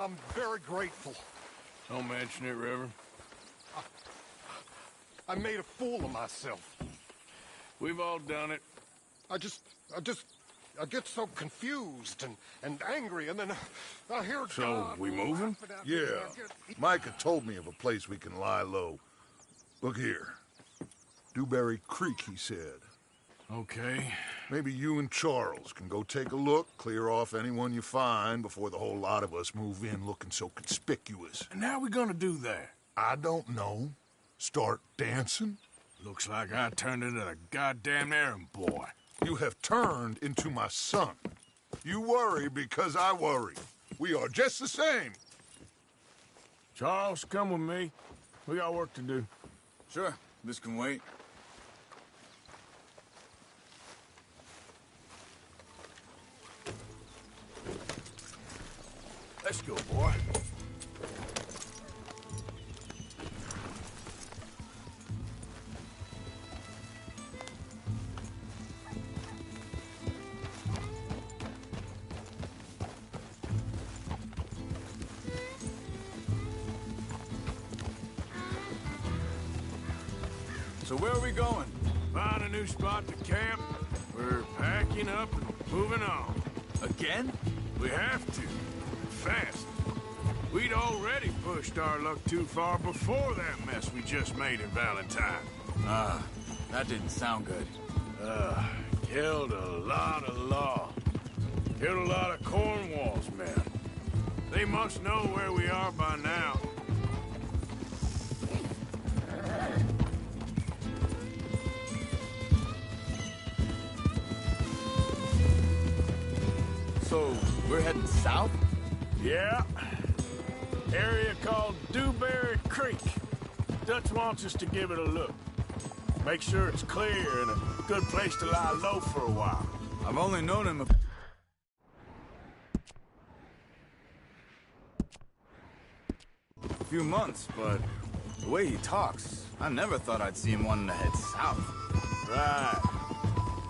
I'm very grateful. Don't mention it, River. I made a fool of myself. We've all done it. I get so confused and angry, and then I hear So, God we moving? laughing at me, Yeah. and I get- Micah told me of a place we can lie low. Look here. Dewberry Creek, he said. Okay. Maybe you and Charles can go take a look, clear off anyone you find before the whole lot of us move in looking so conspicuous. And how we gonna do that? I don't know. Start dancing? Looks like I turned into the goddamn errand boy. You have turned into my son. You worry because I worry. We are just the same. Charles, come with me. We got work to do. Sure, this can wait. Let's go, boy. So where are we going? Find a new spot to camp. We're packing up and moving on. Again? We have to. Fast. We'd already pushed our luck too far before that mess we just made in Valentine. That didn't sound good. Killed a lot of law. Killed a lot of Cornwall's men. They must know where we are by now. So, we're heading south? Yeah. Area called Dewberry Creek. Dutch wants us to give it a look. Make sure it's clear and a good place to lie low for a while. I've only known him a few months, but the way he talks, I never thought I'd see him wanting to head south. Right.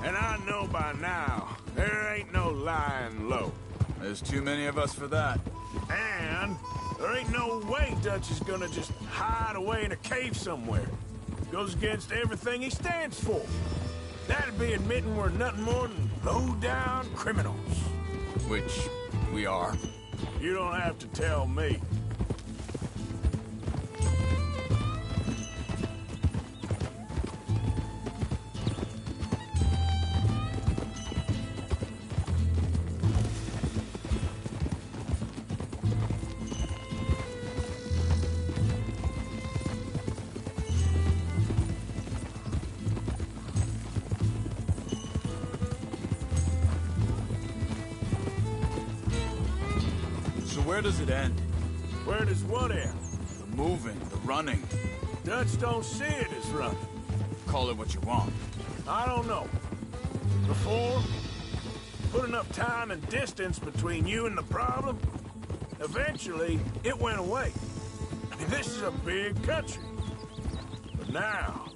And I know by now, there ain't no lying low. There's too many of us for that. And there ain't no way Dutch is gonna just hide away in a cave somewhere. Goes against everything he stands for. That'd be admitting we're nothing more than low-down criminals. Which we are. You don't have to tell me. So where does it end? Where does what end? The moving, the running. Dutch don't see it as running. Call it what you want. I don't know. Before, put enough time and distance between you and the problem, eventually it went away. I mean, this is a big country. But now,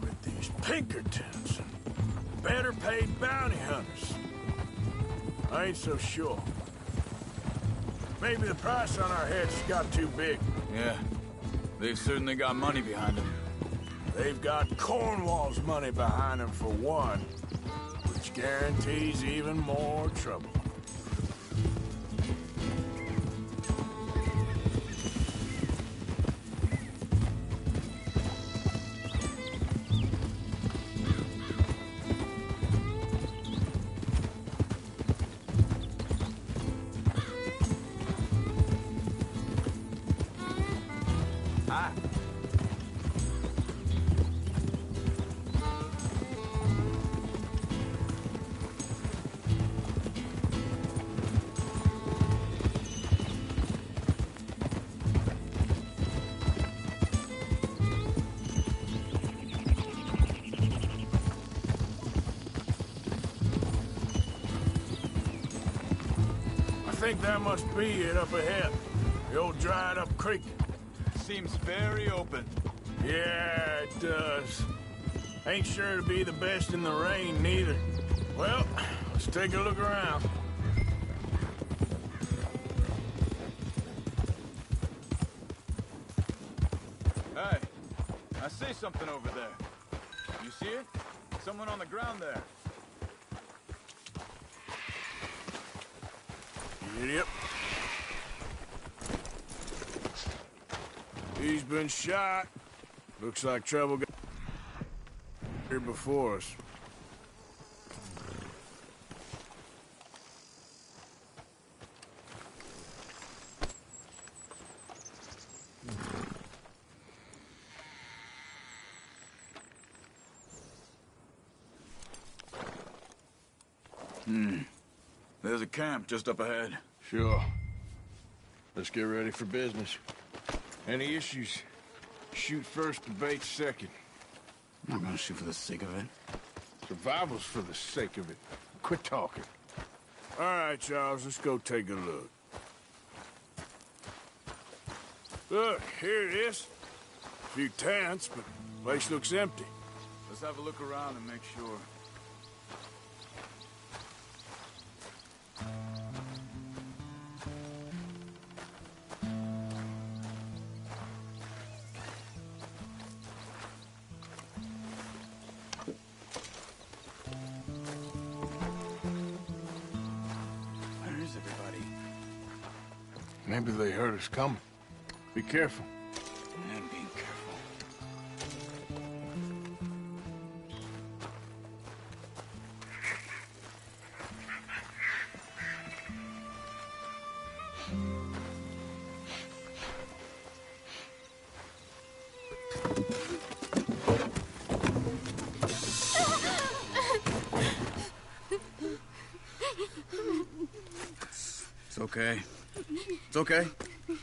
with these Pinkertons and better paid bounty hunters, I ain't so sure. Maybe the price on our heads got too big. Yeah, they've certainly got money behind them. They've got Cornwall's money behind them for one, which guarantees even more trouble. Ah. I think that must be it up ahead. The old dried up creek. Seems very open. Yeah, it does. Ain't sure to be the best in the rain, neither. Well, let's take a look around. say something over there. You see it? Someone on the ground there. Idiot. He's been shot. Looks like trouble got here before us. There's a camp just up ahead. Sure. Let's get ready for business. Any issues? Shoot first, debate second. I'm not gonna shoot for the sake of it. Survival's for the sake of it. Quit talking. All right, Charles, let's go take a look. Look, here it is. A few tents, but the place looks empty. Let's have a look around and make sure. Where is everybody? Maybe they heard us coming. Be careful. I'm being careful. It's okay. It's okay. You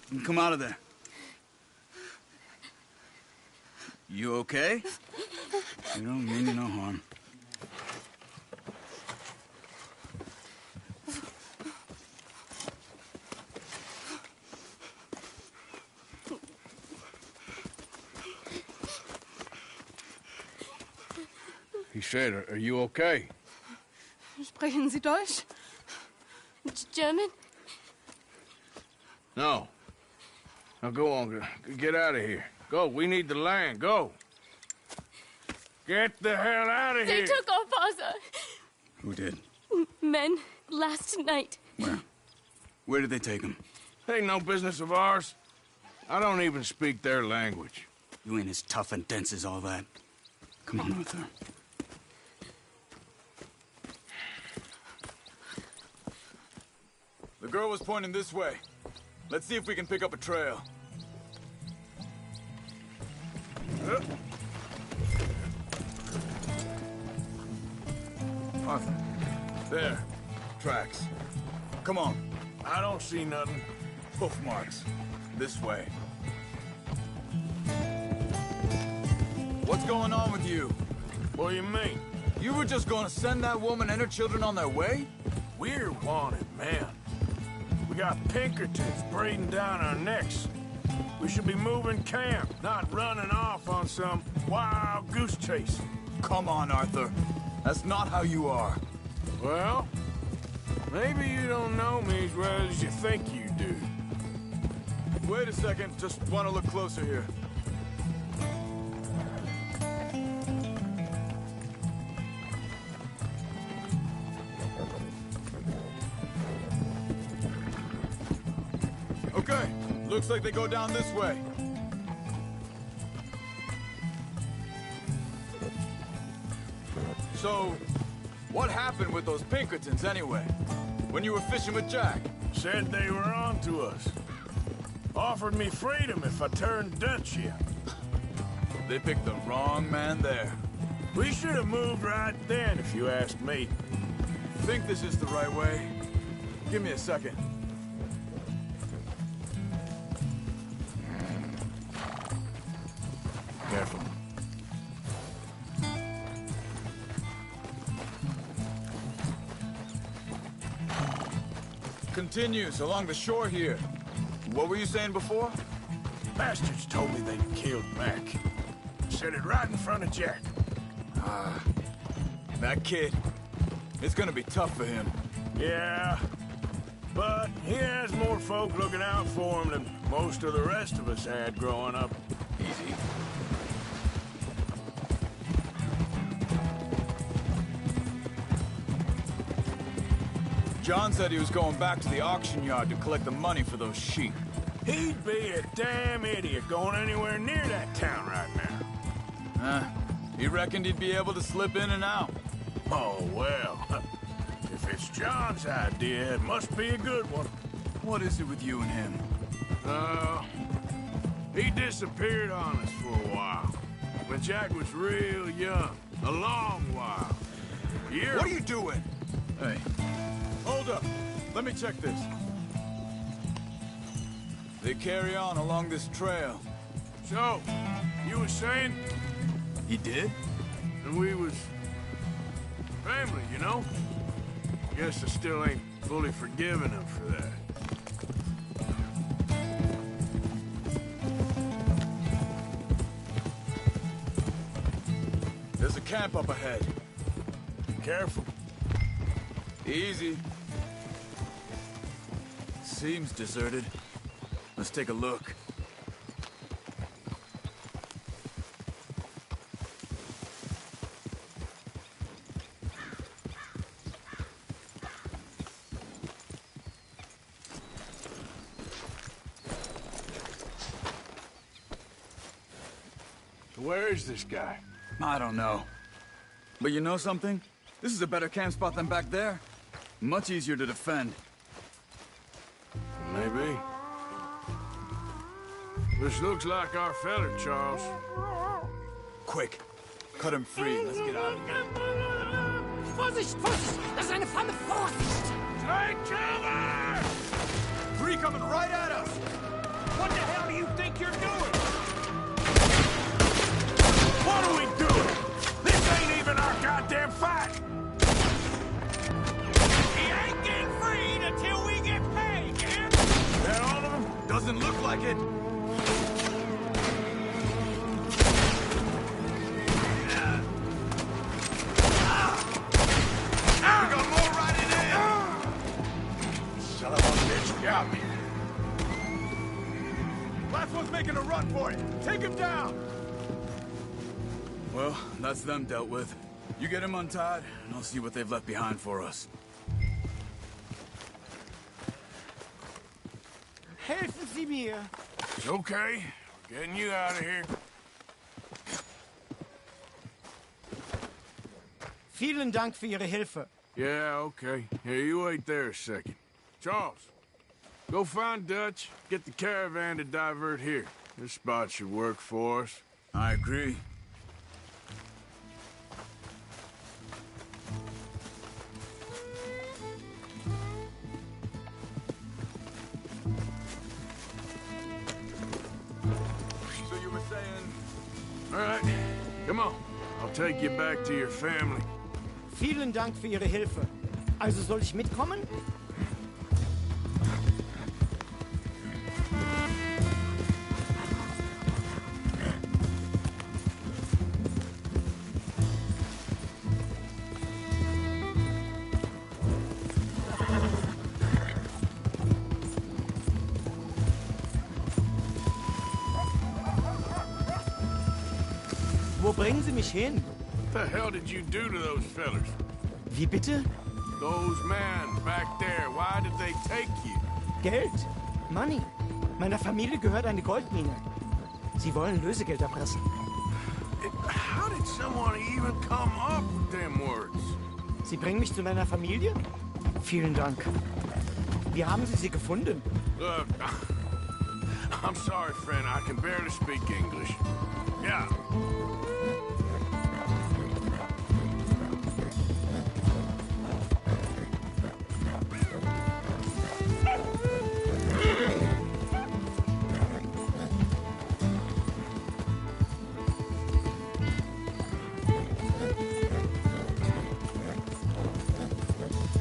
can come out of there. You okay? You don't mean you no harm. He said, are you okay? Sprechen Sie Deutsch? German? No. Now go on, get out of here. Go, we need the land, go. Get the hell out of They here. took our father. Who did? Men, last night. Where? Where did they take him? Ain't no business of ours. I don't even speak their language. You ain't as tough and dense as all that. Come on, Arthur. The girl was pointing this way. Let's see if we can pick up a trail. Arthur. There. Tracks. Come on. I don't see nothing. Hoof marks. This way. What's going on with you? What do you mean? You were just gonna send that woman and her children on their way? We're wanted, man. We got Pinkertons breathing down our necks. We should be moving camp, not running off on some wild goose chase. Come on, Arthur. That's not how you are. Well, maybe you don't know me as well as you think you do. Wait a second. Just want to look closer here. Okay. Looks like they go down this way. So, what happened with those Pinkertons anyway? When you were fishing with Jack? Said they were on to us. Offered me freedom if I turned Dutch yet. They picked the wrong man there. We should have moved right then, if you ask me. Think this is the right way? Give me a second. Careful. Continues along the shore here. What were you saying before? Bastards told me they'd killed Mac. Said it right in front of Jack. That kid. It's gonna be tough for him. Yeah, but he has more folk looking out for him than most of the rest of us had growing up. easy. John said he was going back to the auction yard to collect the money for those sheep. He'd be a damn idiot going anywhere near that town right now. He reckoned he'd be able to slip in and out. Oh, well. If it's John's idea, it must be a good one. What is it with you and him? He disappeared on us for a while. When Jack was real young. A long while. What are you doing? Hey, hold up. Let me check this. They carry on along this trail. So, you was saying? He did? And we was... family, you know? Guess I still ain't fully forgiven him for that. There's a camp up ahead. Careful. Easy. Seems deserted. Let's take a look. Where is this guy? I don't know. But you know something? This is a better camp spot than back there. Much easier to defend. Maybe. This looks like our feller, Charles. Quick, cut him free. Let's get out of here. Vorsicht, Vorsicht! Das ist eine Falle! Vorsicht! Take cover! Three coming right at us! What the hell do you think you're doing? What are we doing? This ain't even our goddamn fight! He ain't getting freed until we get paid, yeah? That all of them? Doesn't look like it. We got more riding in! Son of a bitch, got me. Last one's making a run for it. Take him down! Well, that's them dealt with. You get him untied, and I'll see what they've left behind for us. Helfen Sie mir! It's okay. We're getting you out of here. Vielen Dank für Ihre Hilfe. Yeah, okay. Here, you wait there a second. Charles, go find Dutch, get the caravan to divert here. This spot should work for us. I agree. So you were saying... All right, come on. I'll take you back to your family. Vielen Dank für Ihre Hilfe. Also soll ich mitkommen? Wo bringen Sie mich hin? What the hell did you do to those fellers? Wie bitte? Those men back there, why did they take you? Geld. Money. Meiner Familie gehört eine Goldmine. Sie wollen Lösegeld erpressen. How did someone even come up with them words? Sie bringen mich zu meiner Familie? Vielen Dank. Wie haben Sie sie gefunden? Look, I'm sorry, friend. I can barely speak English. Yeah.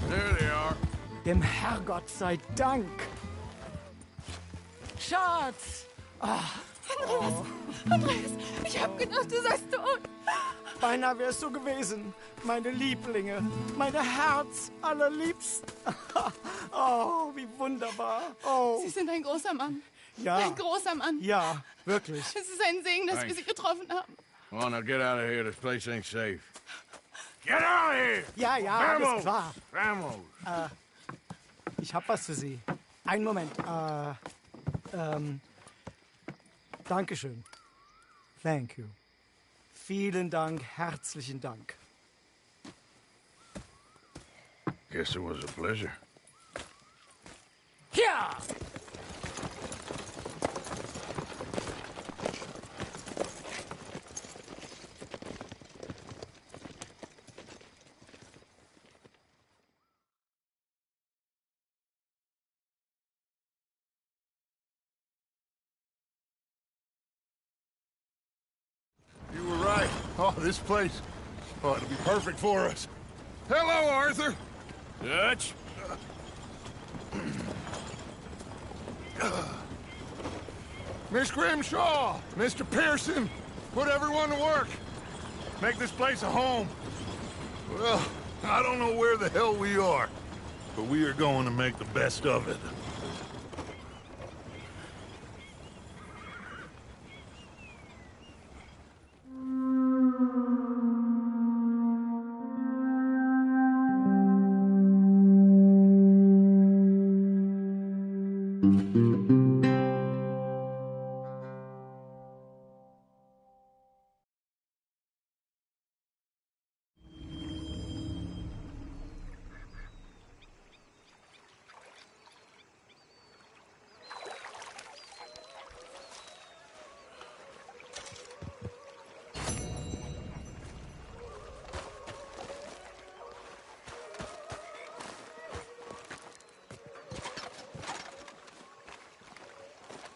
There they are. Dem Herrgott sei Dank. Schatz! Andreas, ich hab gedacht, du seist tot. Beinahe wär's so gewesen. Meine Lieblinge, meine Herz allerliebsten. Oh, wie wunderbar. Oh, Sie sind ein großer Mann. Ja. Ein großer Mann. Ja, wirklich. Es ist ein Segen, dass wir Sie getroffen haben. Come on, now get out of here. This place ain't safe. Get out of here! Ja, ja, alles klar. Vamos! Ich hab was für Sie. Einen Moment. Dankeschön. Thank you. Vielen Dank, herzlichen Dank. Guess it was a pleasure. Ja! You were right. Oh, this place ought to be perfect for us. Hello, Arthur. Dutch? Miss Grimshaw, Mr. Pearson, put everyone to work. Make this place a home. Well, I don't know where the hell we are, but we are going to make the best of it.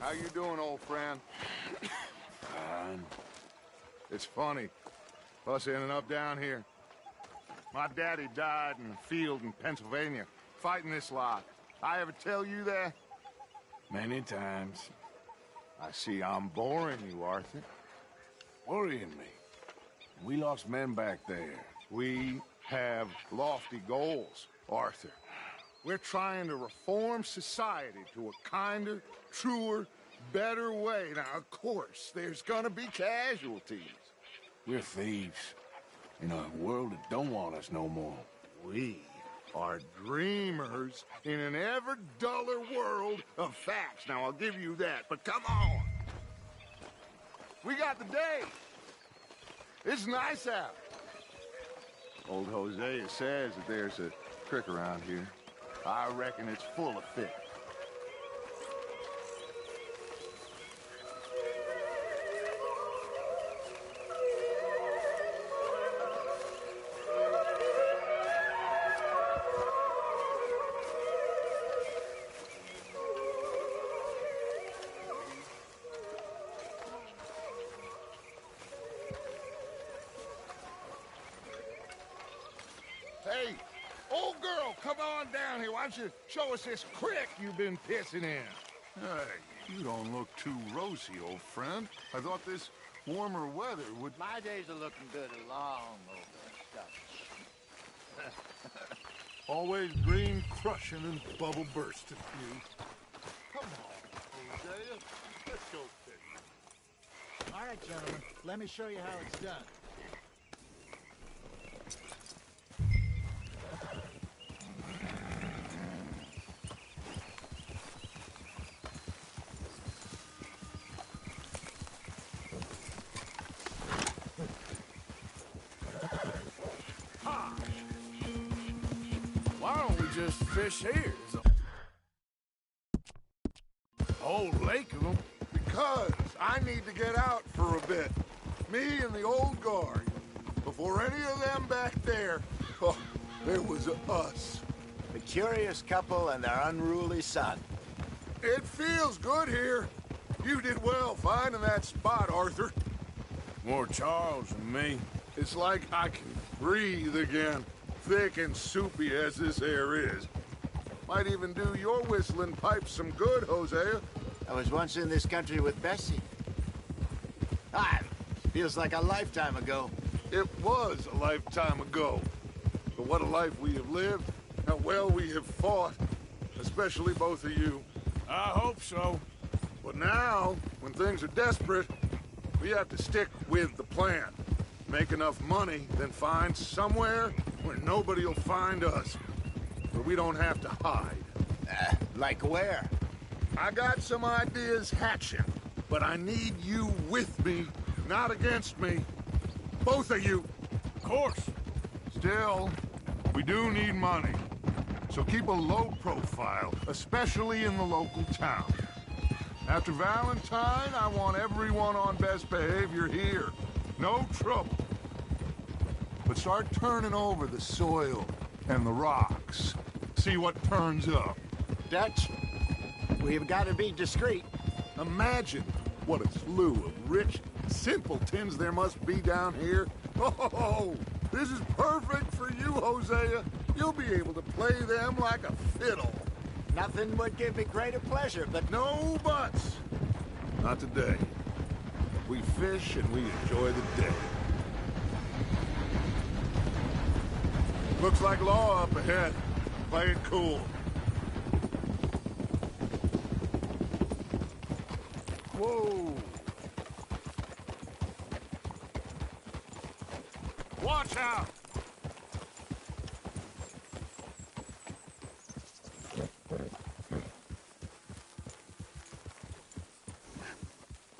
How you doing, old friend? Fine. It's funny, us ending up down here. My daddy died in the field in Pennsylvania, fighting this lot. I ever tell you that? Many times. I see I'm boring you, Arthur. Worrying me. We lost men back there. We have lofty goals, Arthur. We're trying to reform society to a kinder, truer, better way. Now, of course, there's gonna be casualties. We're thieves. In a world that don't want us no more. We are dreamers in an ever duller world of facts. Now, I'll give you that, but come on. We got the day. It's nice out. Old Hosea says that there's a creek around here. I reckon it's full of fish. Hey, old girl, come on down here. Why don't you show us this creek you've been pissing in? Hey, you don't look too rosy, old friend. I thought this warmer weather would... My days are looking good along over stuff. Always green crushing and bubble bursting for you. Come on, Hosea. Let's go fishing. All right, gentlemen, let me show you how it's done. Why don't we just fish here? There's a whole lake of them. Because I need to get out for a bit. Me and the old guard. Before any of them back there, oh, there was us. The curious couple and their unruly son. It feels good here. You did well finding that spot, Arthur. More Charles than me. It's like I can breathe again, thick and soupy as this air is. Might even do your whistling pipes some good, Hosea. I was once in this country with Bessie. Feels like a lifetime ago. It was a lifetime ago. But what a life we have lived, how well we have fought, especially both of you. I hope so. But now, when things are desperate, we have to stick with the plan. Make enough money, then find somewhere where nobody will find us. Where we don't have to hide. Like where? I got some ideas hatching, but I need you with me, not against me. Both of you. Of course. Still, we do need money. So keep a low profile, especially in the local town. After Valentine, I want everyone on best behavior here. No trouble. But start turning over the soil and the rocks. See what turns up. Dutch, we've got to be discreet. Imagine what a slew of rich simpletons there must be down here. Oh, this is perfect for you, Hosea. You'll be able to play them like a fiddle. Nothing would give me greater pleasure, but No buts. Not today. We fish and we enjoy the day. Looks like law up ahead. Play it cool. Whoa. Watch out!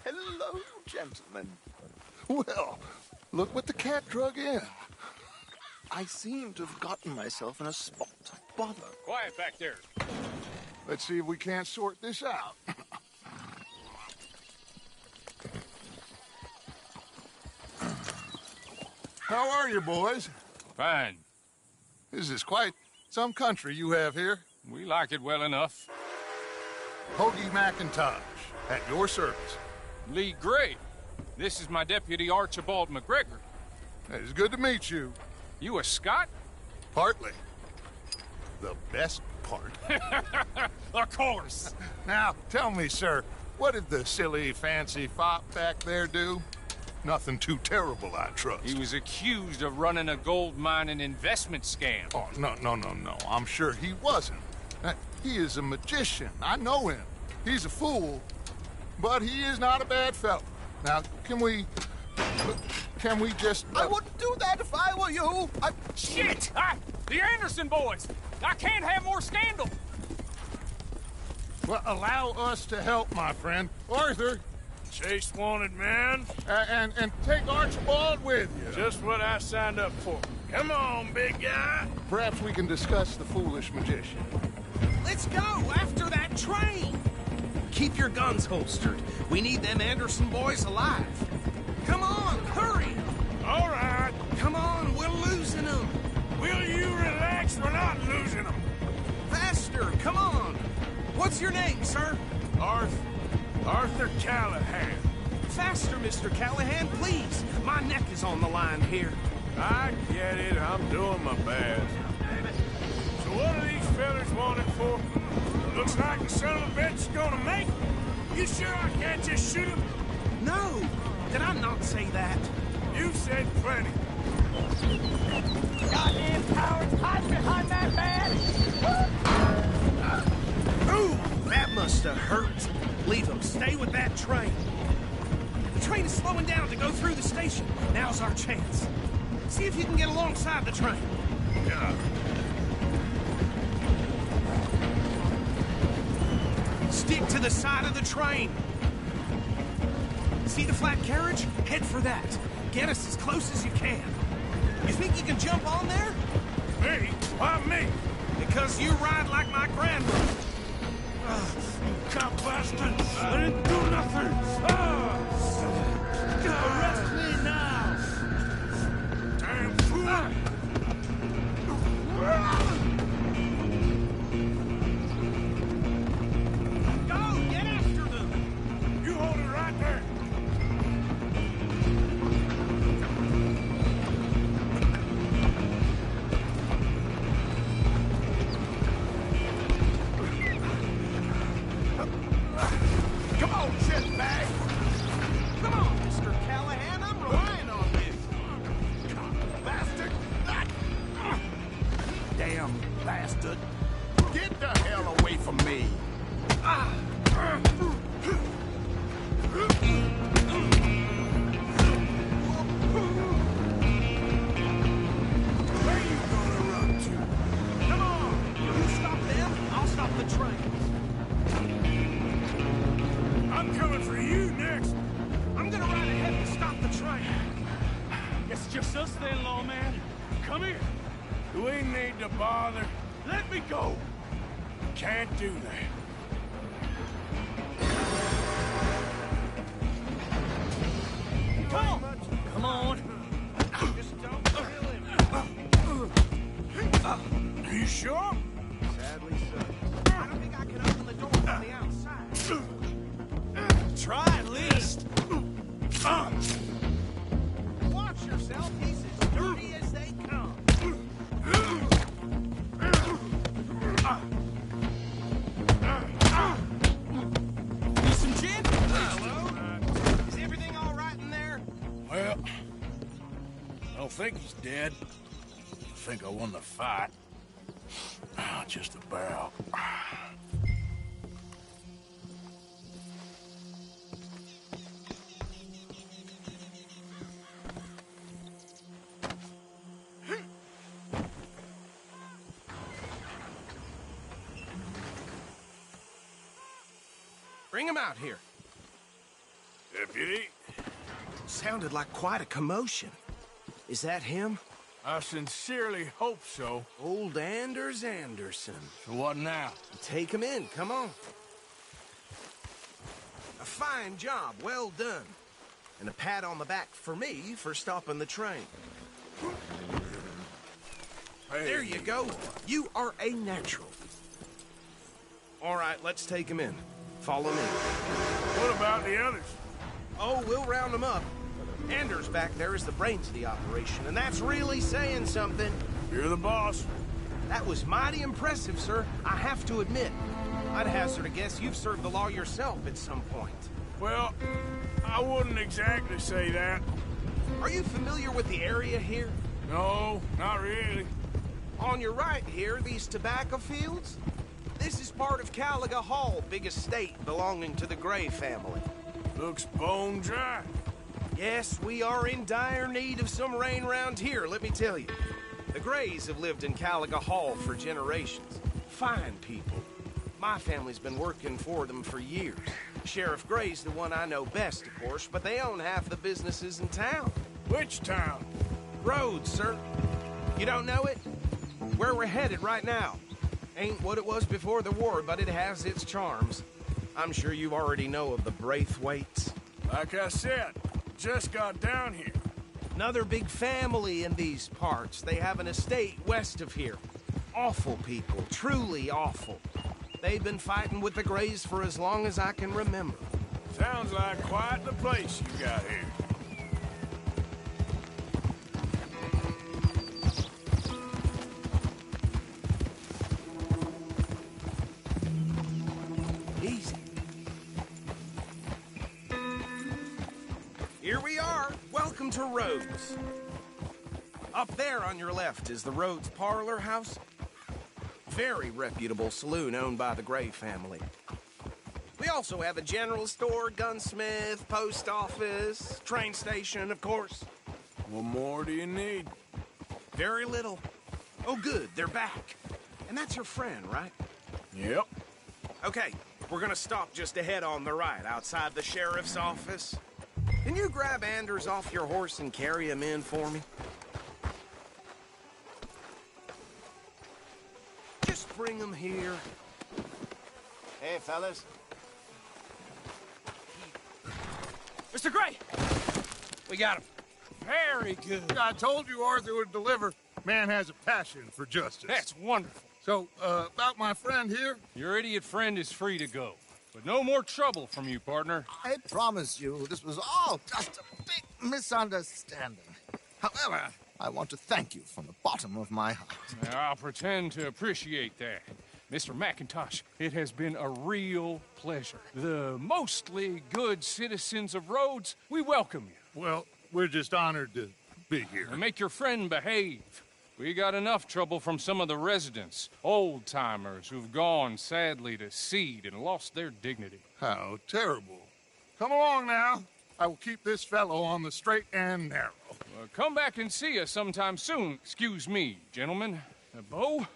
hello, gentlemen. Well, look what the cat drug in. I seem to have gotten myself in a spot of bother. Quiet back there. Let's see if we can't sort this out. How are you, boys? Fine. This is quite some country you have here. We like it well enough. Hoagie McIntosh, at your service. Lee Gray. This is my deputy Archibald McGregor. It's good to meet you. You a Scot? Partly. The best part. Of course. Now, tell me, sir, what did the silly, fancy fop back there do? Nothing too terrible, I trust. He was accused of running a gold mining investment scam. Oh, no. I'm sure he wasn't. He is a magician. I know him. He's a fool, but he is not a bad fellow. Now, can we just... I wouldn't do that if I were you. Shit! The Anderson boys! I can't have more scandal! Well, allow us to help, my friend. Arthur, Chase wanted man. and take Archibald with you. Just what I signed up for. Come on, big guy. Perhaps we can discuss the foolish magician. Let's go after that train. Keep your guns holstered. We need them Anderson boys alive. Come on, hurry. All right. Come on, we're losing them. Will you relax? We're not losing them. Faster, come on. What's your name, sir? Arthur Callahan. Faster, Mr. Callahan, please. My neck is on the line here. I get it. I'm doing my best. So what are these fellas wanted for? Looks like the son of a bitch is gonna make it. You sure I can't just shoot him? No, did I not say that? You said plenty. Goddamn cowards hide behind that man! Ooh, that must have hurt. Leave them. Stay with that train. The train is slowing down to go through the station. Now's our chance. See if you can get alongside the train. Stick to the side of the train. See the flat carriage? Head for that. Get us as close as you can. You think you can jump on there? Me? Why me? Because you ride like my grandmother. Cop bastard! I didn't do nothing! Arrest me now! Damn fool! Go! Get after them! You hold it right there! Come on, trains. I'm coming for you next. I'm gonna ride ahead and stop the train. It's just us then, lawman. Come here. We need to bother. Let me go. Can't do that. Come on. Come on. Just don't kill him. Are you sure? Sadly so. I don't think I can open the door from the outside. Try at least. Watch yourself. He's as dirty as they come. Need some gin? Hello? Is everything all right in there? Well, I don't think he's dead. I think I won the fight. Just about. Bring him out here. Deputy, Sounded like quite a commotion. Is that him? I sincerely hope so. Old Anders Anderson. So what now? Take him in, come on. A fine job, well done. And a pat on the back for me for stopping the train. Hey. There you go. You are a natural. All right, let's take him in. Follow me. What about the others? Oh, we'll round them up. Anders back there is the brains of the operation, and that's really saying something. You're the boss. That was mighty impressive, sir. I have to admit. I'd hazard a guess you've served the law yourself at some point. Well, I wouldn't exactly say that. Are you familiar with the area here? No, not really. On your right here, these tobacco fields? This is part of Caliga Hall, big estate belonging to the Gray family. Looks bone dry. Yes, we are in dire need of some rain round here, let me tell you. The Grays have lived in Caliga Hall for generations. Fine people. My family's been working for them for years. Sheriff Gray's the one I know best, of course, but they own half the businesses in town. Which town? Rhodes, sir. You don't know it? Where we're headed right now. Ain't what it was before the war, but it has its charms. I'm sure you already know of the Braithwaites. Like I said, just got down here. Another big family in these parts. They have an estate west of here. Awful people, truly awful. They've been fighting with the Grays for as long as I can remember. Sounds like quite the place you got here. Easy. Here we are. Welcome to Rhodes. Up there on your left is the Rhodes Parlor House. Very reputable saloon owned by the Gray family. We also have a general store, gunsmith, post office, train station, of course. What more do you need? Very little. Oh, good, they're back. And that's your friend, right? Yep. Okay, we're gonna stop just ahead on the right, outside the sheriff's office. Can you grab Anders off your horse and carry him in for me? Just bring him here. Hey, fellas. Mr. Gray! We got him. Very good. I told you Arthur would deliver. Man has a passion for justice. That's wonderful. So, about my friend here? Your idiot friend is free to go. But no more trouble from you, partner. I promise you, this was all just a big misunderstanding. However, I want to thank you from the bottom of my heart. I'll pretend to appreciate that. Mr. McIntosh, it has been a real pleasure. The mostly good citizens of Rhodes, we welcome you. Well, we're just honored to be here. And make your friend behave. We got enough trouble from some of the residents, old-timers who've gone, sadly, to seed and lost their dignity. How terrible. Come along now. I will keep this fellow on the straight and narrow. Come back and see us sometime soon. Excuse me, gentlemen. Bo,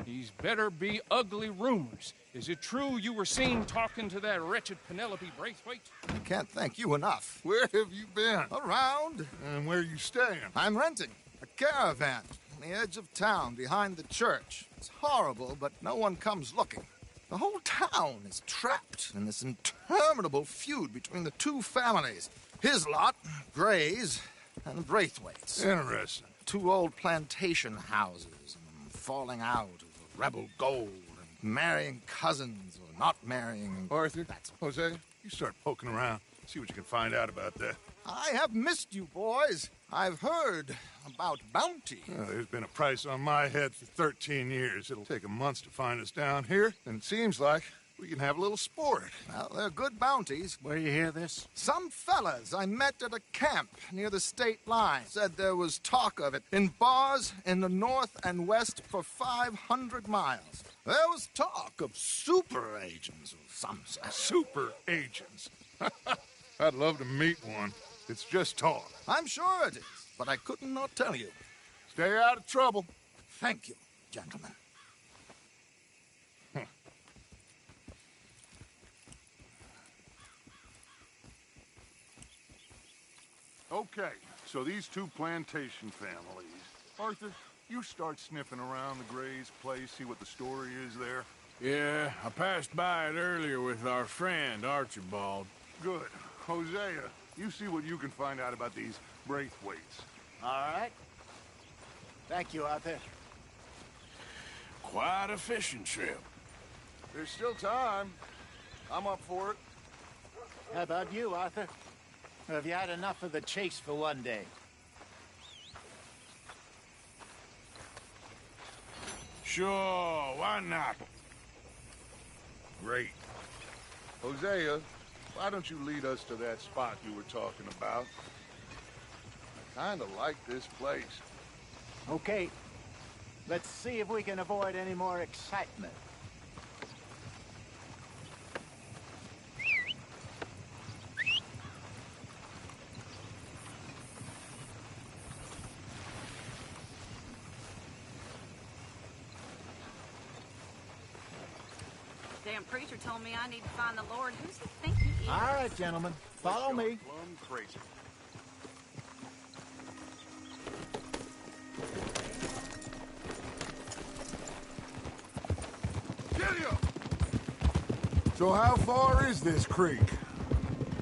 These better be ugly rumors. Is it true you were seen talking to that wretched Penelope Braithwaite? I can't thank you enough. Where have you been? Around. And where you staying? I'm renting a caravan on the edge of town behind the church. It's horrible, but no one comes looking. The whole town is trapped in this interminable feud between the two families. His lot, Gray's, and Braithwaite's. Interesting. Two old plantation houses, and falling out over rebel gold, and marrying cousins or not marrying. Arthur, Jose, you start poking around. See what you can find out about that. I have missed you, boys. I've heard about bounty. There's been a price on my head for 13 years. It'll take 'em months to find us down here, and it seems like we can have a little sport. Well, they're good bounties. Where you hear this? Some fellas I met at a camp near the state line said there was talk of it in bars in the north and west for 500 miles. There was talk of super agents of some sort. Super agents. I'd love to meet one. It's just talk. I'm sure it is, but I couldn't not tell you. Stay out of trouble. Thank you, gentlemen. Okay, so these two plantation families. Arthur, you start sniffing around the Gray's place, see what the story is there. Yeah, I passed by it earlier with our friend, Archibald. Good. Hosea, you see what you can find out about these Braithwaites. All right. Thank you, Arthur. Quite a fishing trip. There's still time. I'm up for it. How about you, Arthur? Or have you had enough of the chase for one day? Sure, why not? Great. Hosea, why don't you lead us to that spot you were talking about? I kinda like this place. Okay. Let's see if we can avoid any more excitement. Damn preacher told me I need to find the Lord. Who's he think he is? All right, gentlemen. Follow me. Plum crazy. Gideon! So how far is this creek?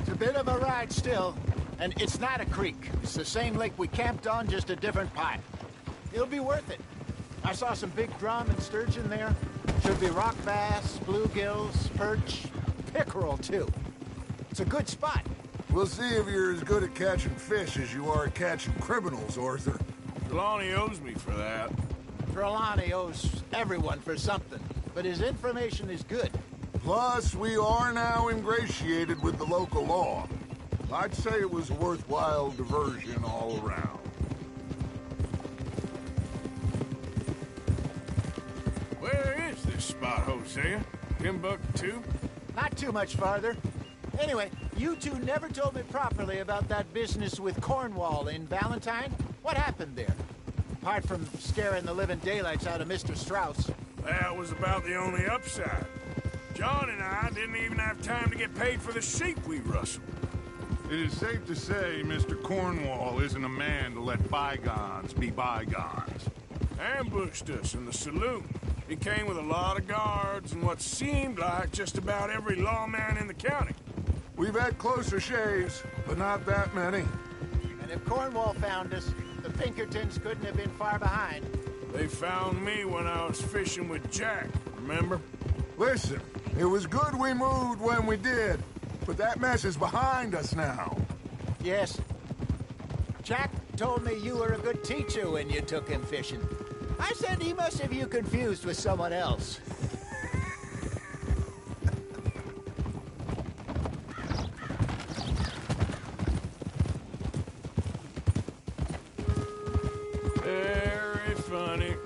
It's a bit of a ride still, and it's not a creek. It's the same lake we camped on, just a different part. It'll be worth it. I saw some big drum and sturgeon there. Should be rock bass, bluegills, perch, pickerel, too. It's a good spot. We'll see if you're as good at catching fish as you are at catching criminals, Arthur. Trelawney owes me for that. Trelawney owes everyone for something, but his information is good. Plus, we are now ingratiated with the local law. I'd say it was a worthwhile diversion all around. Where is this spot, Hosea? Timbuktu? Not too much farther. Anyway, you two never told me properly about that business with Cornwall in Valentine. What happened there? Apart from scaring the living daylights out of Mr. Strauss. That was about the only upside. John and I didn't even have time to get paid for the sheep we rustled. It is safe to say Mr. Cornwall isn't a man to let bygones be bygones. Ambushed us in the saloon. He came with a lot of guards and what seemed like just about every lawman in the county. We've had closer shaves, but not that many. And if Cornwall found us, the Pinkertons couldn't have been far behind. They found me when I was fishing with Jack, remember? Listen, it was good we moved when we did, but that mess is behind us now. Yes. Jack told me you were a good teacher when you took him fishing. I said he must have you confused with someone else. Very funny.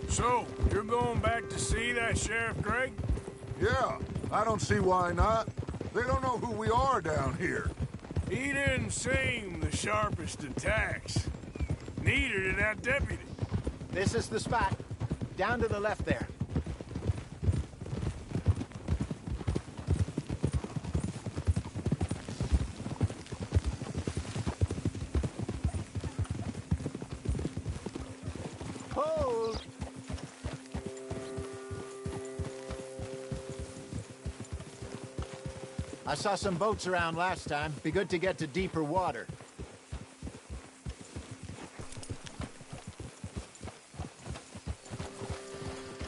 So, You're going back to see that Sheriff Gregg? Yeah, I don't see why not. They don't know who we are down here. He didn't seem the sharpest attacks. Neither did that deputy. This is the spot. Down to the left there. Hold! I saw some boats around last time. Be good to get to deeper water.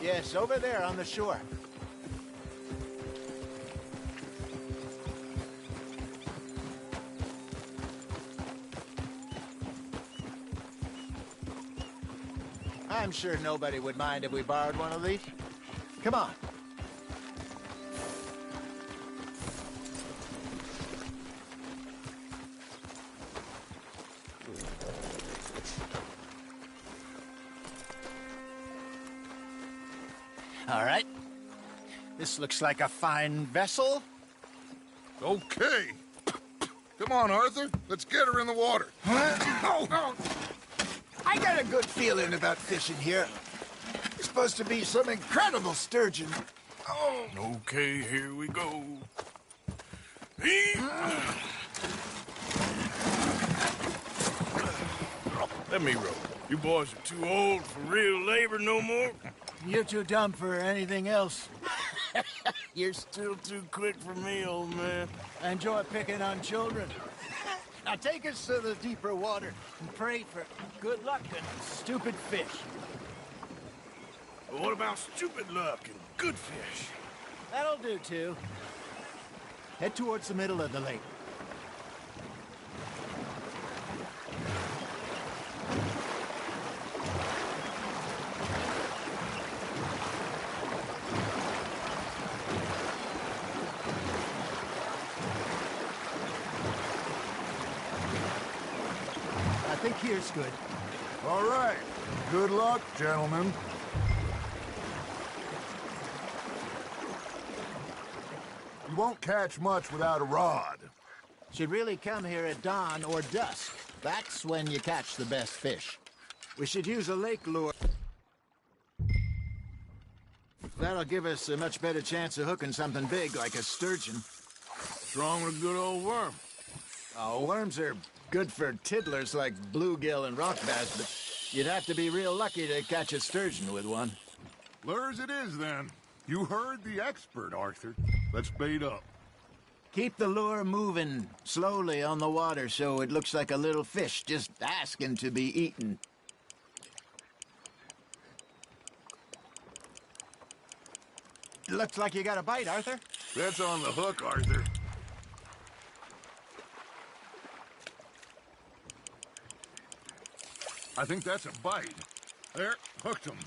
Yes, over there on the shore. I'm sure nobody would mind if we borrowed one of these. Come on. All right. This looks like a fine vessel. Okay. Come on, Arthur. Let's get her in the water. Oh. I got a good feeling about fishing here. It's supposed to be some incredible sturgeon. Oh. Okay, here we go. Let me row. You boys are too old for real labor no more. You're too dumb for anything else. You're still too quick for me, old man. I enjoy picking on children. Now take us to the deeper water and pray for good luck and stupid fish. But what about stupid luck and good fish? That'll do, too. Head towards the middle of the lake. I think here's good. All right. Good luck, gentlemen. You won't catch much without a rod. Should really come here at dawn or dusk. That's when you catch the best fish. We should use a lake lure. That'll give us a much better chance of hooking something big like a sturgeon. What's wrong with a good old worm? Oh, worms are good for tiddlers like bluegill and rock bass, but you'd have to be real lucky to catch a sturgeon with one. Lures it is, then. You heard the expert, Arthur. Let's bait up. Keep the lure moving slowly on the water so it looks like a little fish just asking to be eaten. Looks like you got a bite, Arthur. That's on the hook, Arthur. I think that's a bite. There, hooked him.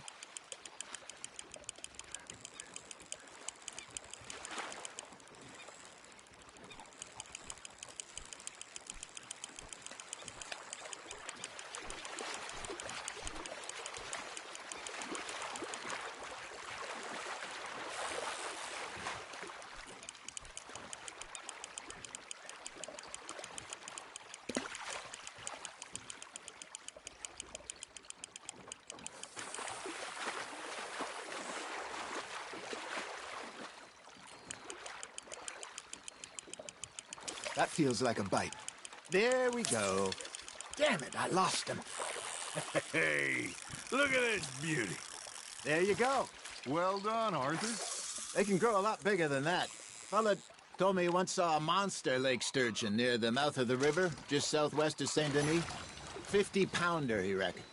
That feels like a bite. There we go. Damn it, I lost him. Hey, look at this beauty. There you go. Well done, Arthur. They can grow a lot bigger than that. Fella told me he once saw a monster lake sturgeon near the mouth of the river, just southwest of Saint Denis. 50-pounder, he reckoned.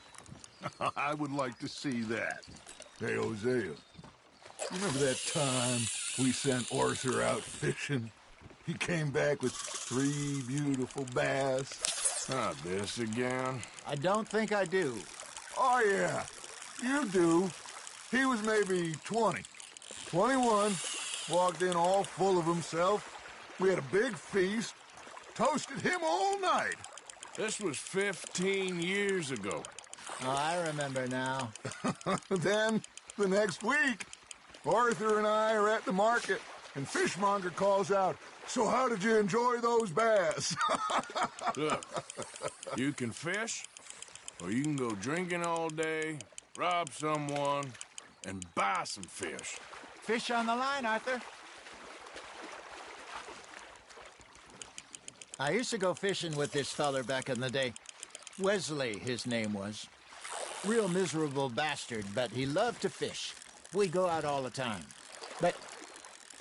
I would like to see that. Hey, Hosea, remember that time we sent Arthur out fishing? He came back with 3 beautiful bass. Not this again. I don't think I do. Oh, yeah. You do. He was maybe 20. 21. Walked in all full of himself. We had a big feast. Toasted him all night. This was 15 years ago. Oh, I remember now. Then The next week, Arthur and I are at the market, and Fishmonger calls out, "So how did you enjoy those bass?" Look, you can fish, or you can go drinking all day, rob someone, and buy some fish. Fish on the line, Arthur. I used to go fishing with this feller back in the day. Wesley, his name was. Real miserable bastard, but he loved to fish. We go out all the time. But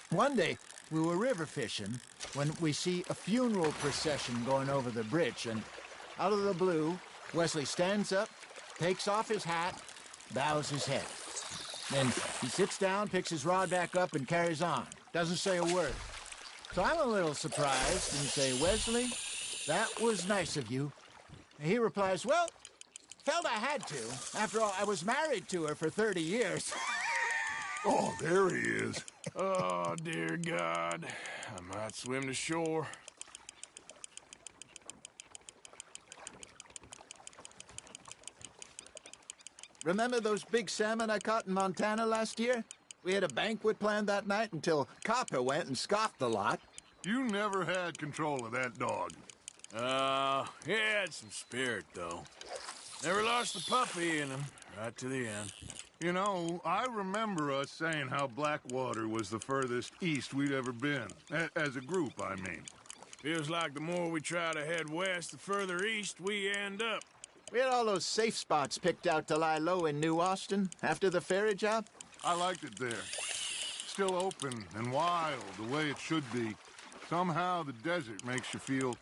one day, we were river fishing when we see a funeral procession going over the bridge, and out of the blue, Wesley stands up, takes off his hat, bows his head. Then he sits down, picks his rod back up, and carries on. Doesn't say a word. So I'm a little surprised and say, "Wesley, that was nice of you." And he replies, "Well, felt I had to. After all, I was married to her for 30 years. Oh, there he is. Oh, dear God. I might swim to shore. Remember those big salmon I caught in Montana last year? We had a banquet planned that night until Copper went and scoffed the lot. You never had control of that dog. He had some spirit, though. Never lost the puppy in him, right to the end. You know, I remember us saying how Blackwater was the furthest east we'd ever been. As a group, I mean. Feels like the more we try to head west, the further east we end up. We had all those safe spots picked out to lie low in New Austin after the ferry job. I liked it there. Still open and wild, the way it should be. Somehow the desert makes you feel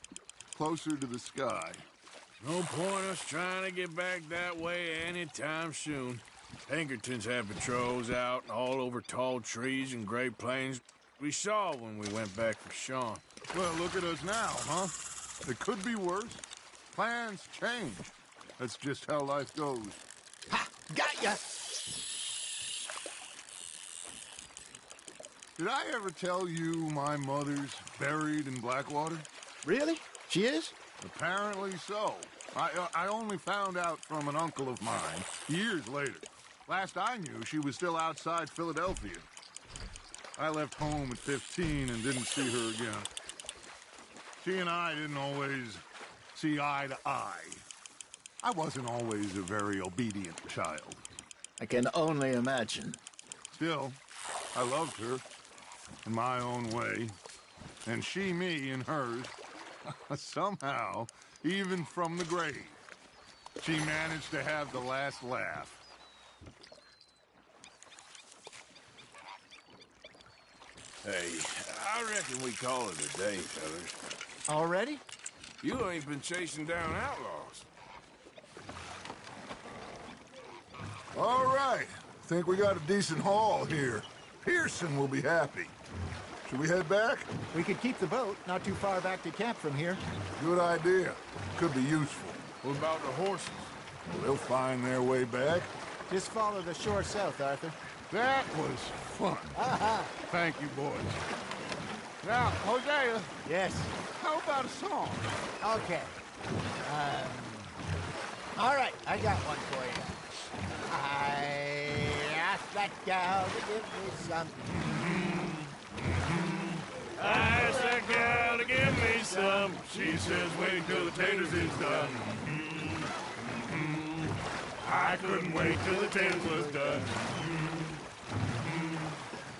closer to the sky. No point us trying to get back that way anytime soon. Pinkertons had patrols out all over tall trees and Great Plains. We saw when we went back for Sean. Well, look at us now, huh? It could be worse. Plans change. That's just how life goes. Ha! Got ya! Did I ever tell you my mother's buried in Blackwater? Really? She is? Apparently so. I only found out from an uncle of mine years later. Last I knew, she was still outside Philadelphia. I left home at 15 and didn't see her again. She and I didn't always see eye to eye. I wasn't always a very obedient child. I can only imagine. Still, I loved her in my own way, and she me in hers. Somehow, even from the grave, she managed to have the last laugh. Hey, I reckon we call it a day, fellas. Already? You ain't been chasing down outlaws. All right. Think we got a decent haul here. Pearson will be happy. Should we head back? We could keep the boat not too far back to camp from here. Good idea. Could be useful. What about the horses? Well, they'll find their way back. Just follow the shore south, Arthur. That was fun. Thank you, boys. Now, Hosea. Yes? How about a song? Okay. All right, I got one for you. I asked that gal to give me some. I asked that gal to give me some. She says, wait till the taters is done. I couldn't wait till the taters was done.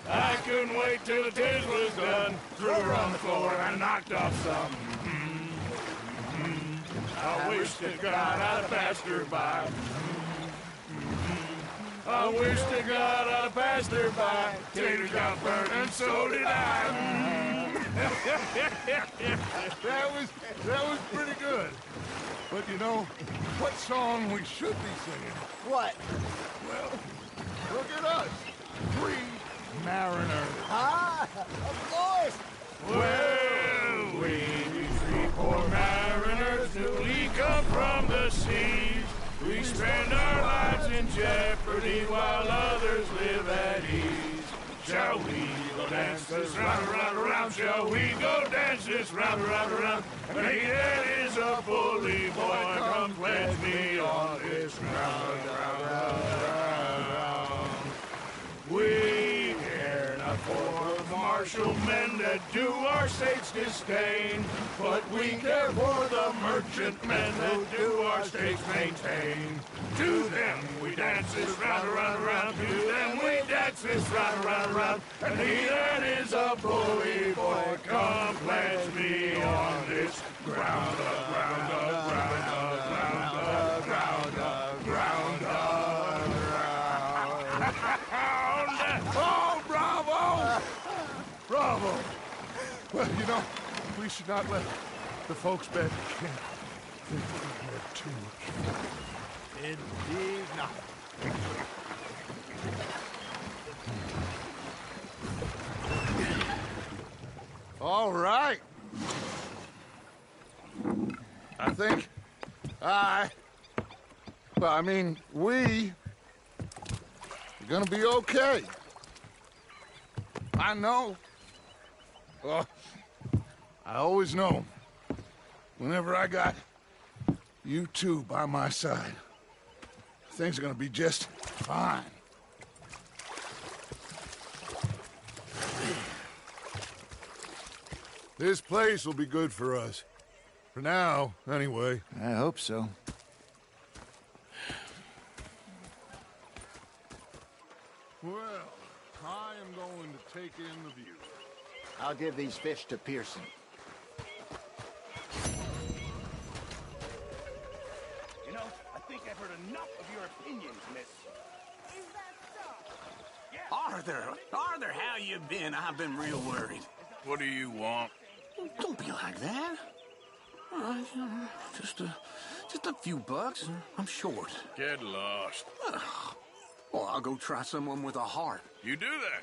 I couldn't wait till the taters was done. Threw her on the floor and knocked off some. I wish to God I'd have passed her by. I wish to God I'd have passed her by. Taters got burned and so did I. That was pretty good. But you know, what song we should be singing? What? Well, look at us. 3 mariners. Ah, of course. Well, we 3 poor mariners newly come from the seas. We spend our lives in jeopardy while others live at ease. Shall we go dance this round, round, around? Shall we go dance this round, round, around? Hey, that is a bully boy. Come pledge me on this round, round, round, round, round. commercial men that do our state's disdain, but we care for the merchant men that do our state's maintain. To them we dance this round, around, around. To them we dance this round, around, around. And he that is a bully boy, come pledge me on this ground up, ground up, ground up, ground up, ground up, ground up. Oh, bravo! Bravo! Well, you know, we should not let the folks back at camp think that we had too much fun. Indeed not. All right. I think we are gonna be okay. I know. Oh, I always know. Whenever I got you two by my side, things are gonna be just fine. This place will be good for us. For now, anyway. I hope so. Well, I am going to take in the view. I'll give these fish to Pearson. You know, I think I've heard enough of your opinions, miss. Arthur, how you been? I've been real worried. What do you want? Don't be like that. Just a few bucks. I'm short. Get lost. Well, I'll go try someone with a heart. You do that.